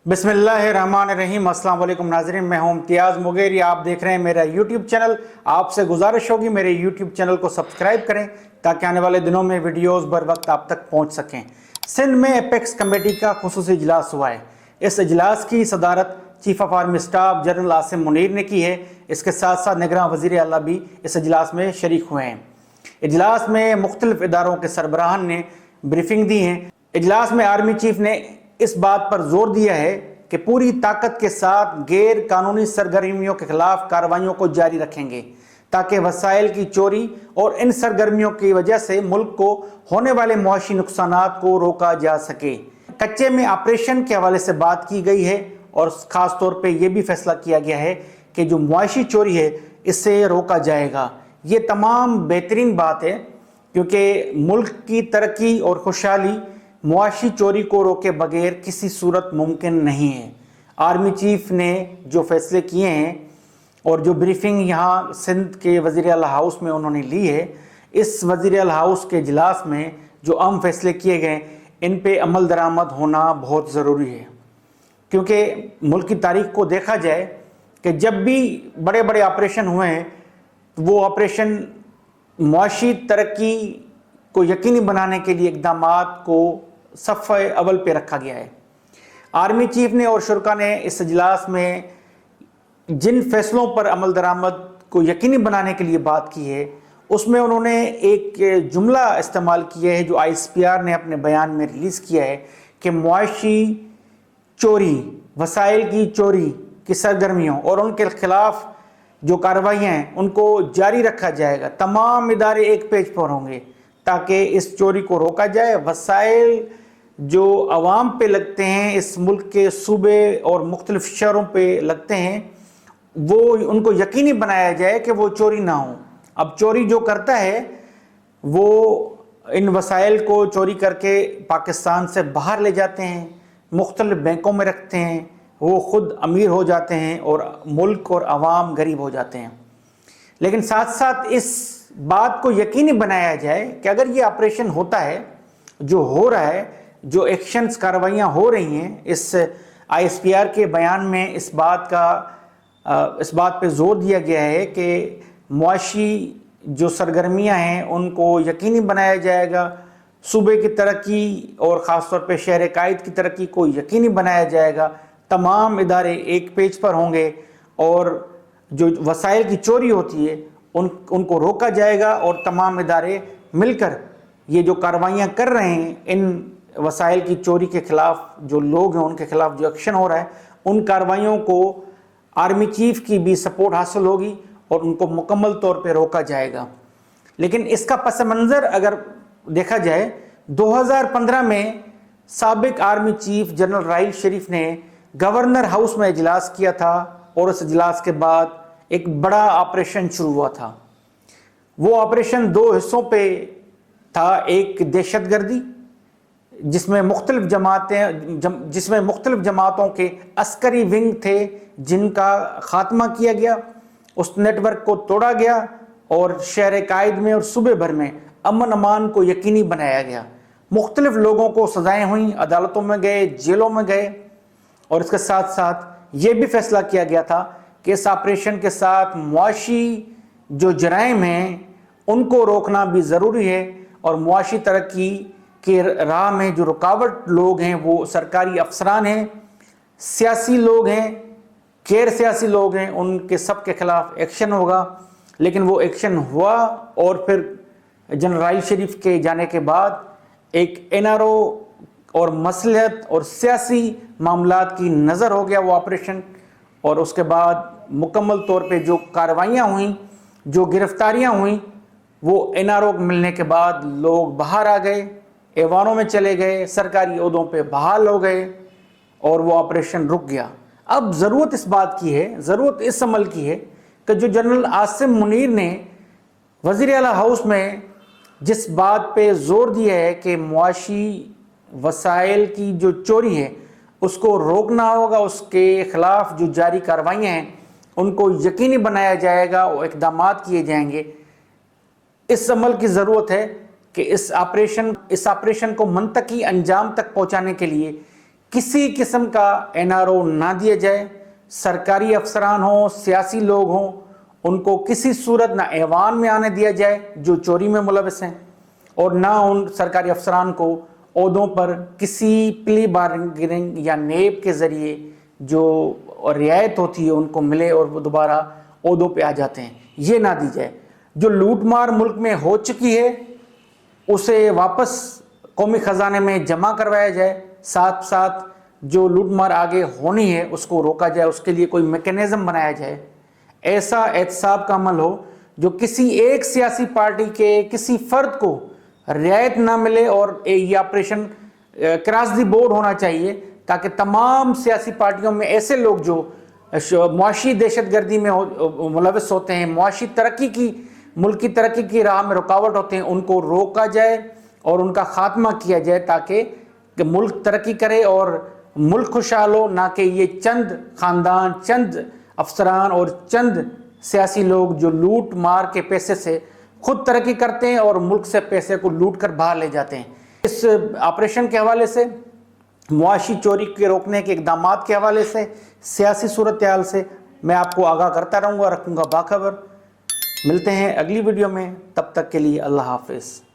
बिस्मिल्लाहिर्रहमानिर्रहीम। अस्सलाम वालेकुम नाज़रीन, मैं हूं इम्तियाज़ मुगेरी। आप देख रहे हैं मेरा यूट्यूब चैनल। आपसे गुजारिश होगी मेरे यूट्यूब चैनल को सब्सक्राइब करें ताकि आने वाले दिनों में वीडियोस बर वक्त आप तक पहुंच सकें। सिंध में एपेक्स कमेटी का खुसूसी इजलास हुआ है। इस इजलास की सदारत chief of army staff general Asim Munir ने की है। इसके साथ साथ निगरान वज़ीर आला भी इस इजलास में शरीक हुए हैं। इजलास में मुख्तलिफ इदारों के सरबराहान ने ब्रीफिंग दी है। इजलास में आर्मी चीफ ने इस बात पर जोर दिया है कि पूरी ताकत के साथ गैर कानूनी सरगर्मियों के खिलाफ कार्रवाइयों को जारी रखेंगे ताकि वसाइल की चोरी और इन सरगर्मियों की वजह से मुल्क को होने वाले मुआशी नुकसानात को रोका जा सके। कच्चे में ऑपरेशन के हवाले से बात की गई है और ख़ास तौर पे ये भी फैसला किया गया है कि जो मुआशी चोरी है इससे रोका जाएगा। ये तमाम बेहतरीन बात है क्योंकि मुल्क की तरक्की और खुशहाली मुआशी चोरी को रोके बगैर किसी सूरत मुमकिन नहीं है। आर्मी चीफ ने जो फैसले किए हैं और जो ब्रीफिंग यहाँ सिंध के वज़ीर आला हाउस में उन्होंने ली है, इस वज़ीर आला हाउस के इजलास में जो अहम फैसले किए गए इन पे अमल दरामद होना बहुत ज़रूरी है क्योंकि मुल्क की तारीख को देखा जाए कि जब भी बड़े बड़े ऑपरेशन हुए हैं वो ऑपरेशन मुआशी तरक्की को यकीनी बनाने के लिए इक़दामात को सफ़े अव्वल पे रखा गया है। आर्मी चीफ ने और शुरा ने इस इजलास में जिन फैसलों पर अमल दरामद को यकीनी बनाने के लिए बात की है उसमें उन्होंने एक जुमला इस्तेमाल किया है जो ISPR ने अपने बयान में रिलीज़ किया है कि मुआशी चोरी, वसाइल की चोरी की सरगर्मियों और उनके खिलाफ जो कार्रवाइयाँ हैं उनको जारी रखा जाएगा। तमाम इदारे एक पेज पर होंगे ताकि इस चोरी को रोका जाए। वसाइल जो आवाम पे लगते हैं, इस मुल्क के सूबे और मुख्तलिफ शहरों पे लगते हैं, वो उनको यकीनी बनाया जाए कि वो चोरी ना हो। अब चोरी जो करता है वो इन वसाइल को चोरी करके पाकिस्तान से बाहर ले जाते हैं, मुख्तलिफ बैंकों में रखते हैं, वो ख़ुद अमीर हो जाते हैं और मुल्क और आवाम गरीब हो जाते हैं। लेकिन साथ साथ इस बात को यकीनी बनाया जाए कि अगर ये ऑपरेशन होता है, जो हो रहा है, जो एक्शंस कार्रवाइयाँ हो रही हैं, इस ISPR के बयान में इस बात पे जोर दिया गया है कि मुआशी जो सरगर्मियाँ हैं उनको यकीनी बनाया जाएगा, सूबे की तरक्की और ख़ास तौर पे शहर कायद की तरक्की को यकीनी बनाया जाएगा। तमाम इदारे एक पेज पर होंगे और जो वसाइल की चोरी होती है उनको रोका जाएगा और तमाम इदारे मिलकर ये जो कार्रवाइयाँ कर रहे हैं, इन वसाइल की चोरी के ख़िलाफ़ जो लोग हैं उनके ख़िलाफ़ जो एक्शन हो रहा है, उन कार्रवाइयों को आर्मी चीफ की भी सपोर्ट हासिल होगी और उनको मुकम्मल तौर पे रोका जाएगा। लेकिन इसका पस मंज़र अगर देखा जाए, 2015 में साबिक आर्मी चीफ जनरल राहील शरीफ ने गवर्नर हाउस में इजलास किया था और उस इजलास के बाद एक बड़ा ऑपरेशन शुरू हुआ था। वो ऑपरेशन दो हिस्सों पे था। एक दहशतगर्दी जिसमें मुख्तलिफ जमातों के अस्करी विंग थे जिनका ख़ात्मा किया गया, उस नेटवर्क को तोड़ा गया और शहर कायद में और सूबे भर में अमन अमान को यकीनी बनाया गया। मुख्तलिफ लोगों को सज़ाएँ हुई, अदालतों में गए, जेलों में गए और इसके साथ साथ ये भी फैसला किया गया था कि इस ऑपरेशन के साथ मुआशी जो जराइम हैं उनको रोकना भी ज़रूरी है और मुआशी तरक्की के राह में जो रुकावट लोग हैं वो सरकारी अफसरान हैं, सियासी लोग हैं, गैर सियासी लोग हैं, उनके सब के ख़िलाफ़ एक्शन होगा। लेकिन वो एक्शन हुआ और फिर जनरल राहील शरीफ के जाने के बाद एक NRO और मसलहत और सियासी मामलात की नज़र हो गया वो ऑपरेशन और उसके बाद मुकम्मल तौर पे जो कार्रवाइयाँ हुई, जो गिरफ्तारियाँ हुई, वो NRO मिलने के बाद लोग बाहर आ गए, ऐवानों में चले गए, सरकारी ओहदों पे बहाल हो गए और वो ऑपरेशन रुक गया। अब ज़रूरत इस बात की है, ज़रूरत इस अमल की है कि जो जनरल आसिम मुनीर ने वज़ीर आला हाउस में जिस बात पे जोर दिया है कि मुआशी वसाइल की जो चोरी है उसको रोकना होगा, उसके ख़िलाफ़ जो जारी कार्रवाइयाँ हैं उनको यकीनी बनाया जाएगा और इक़दामात किए जाएंगे। इस अमल की ज़रूरत है कि इस ऑपरेशन को मंतकी अंजाम तक पहुँचाने के लिए किसी किस्म का NRO ना दिया जाए। सरकारी अफसरान हों, सियासी लोग हों, उनको किसी सूरत ना ऐवान में आने दिया जाए जो चोरी में मुलविस हैं, और ना उन सरकारी अफसरान को ओहदों पर किसी प्ली बार्गेनिंग या नेब के ज़रिए जो रियायत होती है उनको मिले और वो दोबारा ओहदों पे आ जाते हैं, ये ना दी जाए। जो लूट मार मुल्क में हो चुकी है उसे वापस कौमी ख़जाने में जमा करवाया जाए, साथ साथ जो लूट मार आगे होनी है उसको रोका जाए, उसके लिए कोई मैकेनिज़्म बनाया जाए। ऐसा एहतसाब का अमल हो जो किसी एक सियासी पार्टी के किसी फ़र्द को रियायत ना मिले, और ये ऑपरेशन क्रॉस द बोर्ड होना चाहिए ताकि तमाम सियासी पार्टियों में ऐसे लोग जो मुआशी दहशतगर्दी में मुलविस होते हैं, मुआशी तरक्की की, मुल्क की तरक्की की राह में रुकावट होते हैं, उनको रोका जाए और उनका खात्मा किया जाए ताकि मुल्क तरक्की करे और मुल्क खुशहाल हो, ना कि ये चंद ख़ानदान, चंद अफसरान और चंद सियासी लोग जो लूट मार के पैसे से खुद तरक्की करते हैं और मुल्क से पैसे को लूट कर बाहर ले जाते हैं। इस ऑपरेशन के हवाले से, मुआशी चोरी के रोकने के इक़दामात के हवाले से, सियासी सूरत हाल से मैं आपको आगाह करता रहूँगा, रखूँगा बाखबर। मिलते हैं अगली वीडियो में, तब तक के लिए अल्लाह हाफ़िज़।